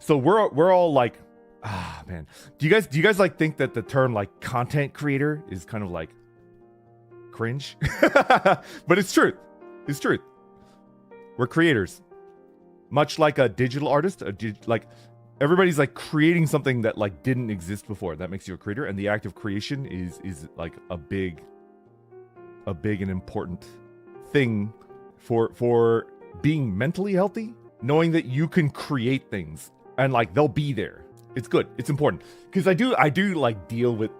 So we're all like, ah, man. Do you guys like think that the term like content creator is kind of like cringe? But it's truth. It's truth. We're creators. Much like a digital artist, like everybody's like creating something that like didn't exist before. That makes you a creator, and the act of creation is like a big and important thing for being mentally healthy. Knowing that you can create things and like they'll be there. It's good. It's important. Because I do like deal with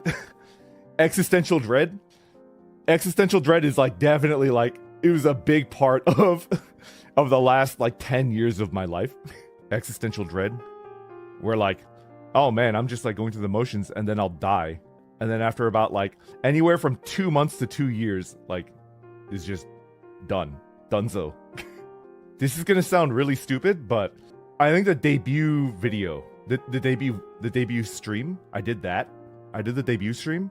existential dread. Existential dread is like definitely like it was a big part of the last like 10 years of my life. Existential dread. Where like, oh man, I'm just like going through the motions and then I'll die. And then after about like anywhere from 2 months to 2 years, like is just done. Donezo. This is gonna sound really stupid, but I think the debut video, the debut stream, I did that. I did the debut stream,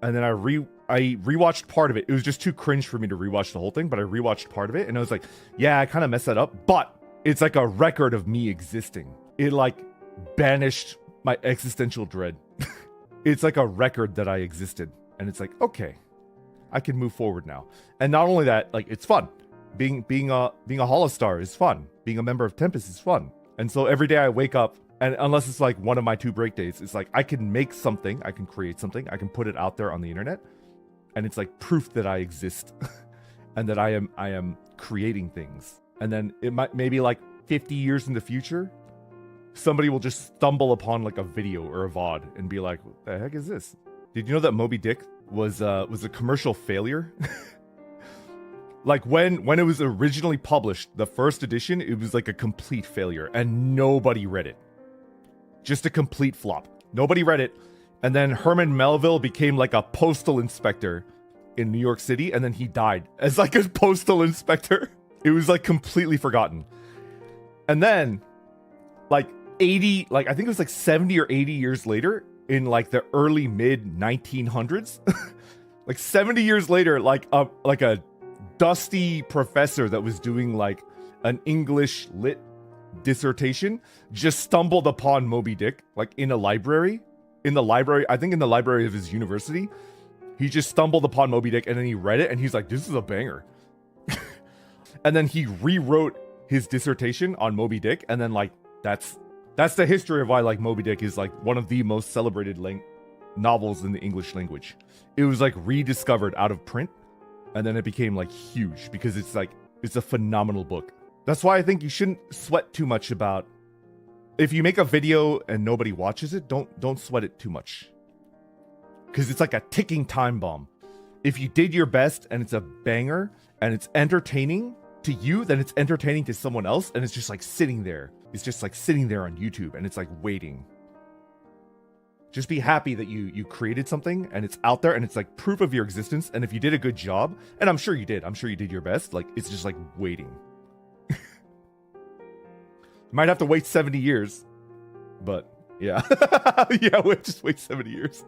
and then I rewatched part of it. It was just too cringe for me to rewatch the whole thing, but I rewatched part of it, and I was like, yeah, I kind of messed that up, but it's like a record of me existing. It like banished my existential dread. It's like a record that I existed, and it's like, okay, I can move forward now. And not only that, like it's fun. Being a Holostar is fun. Being a member of Tempest is fun. And so every day I wake up, and unless it's like one of my 2 break days, it's like I can make something, I can create something, I can put it out there on the internet, and it's like proof that I exist and that I am creating things. And then it might maybe like 50 years in the future, somebody will just stumble upon like a video or a VOD and be like, what the heck is this? Did you know that Moby Dick was a commercial failure? Like when it was originally published, the first edition, it was like a complete failure and nobody read it. Just a complete flop. Nobody read it. And then Herman Melville became like a postal inspector in New York City, and then he died as like a postal inspector. It was like completely forgotten. And then like I think it was like 70 or 80 years later, in like the early mid 1900s, like 70 years later, like a dusty professor that was doing like an English lit dissertation just stumbled upon Moby Dick like in a library. I think in the library of his university, he just stumbled upon Moby Dick, and then he read it and he's like, this is a banger. And then he rewrote his dissertation on Moby Dick, and then like that's the history of why like Moby Dick is like one of the most celebrated novels in the English language. It was like rediscovered out of print. And then it became like huge because it's a phenomenal book. That's why I think you shouldn't sweat too much about if you make a video and nobody watches it, don't sweat it too much. Because it's like a ticking time bomb. If you did your best and it's a banger and it's entertaining to you, then it's entertaining to someone else, and it's just like sitting there. It's just like sitting there on YouTube and it's like waiting. Just be happy that you created something and it's out there and it's like proof of your existence. And if you did a good job, and I'm sure you did your best, like it's just like waiting. You might have to wait 70 years, but yeah. Yeah, we'll just wait 70 years.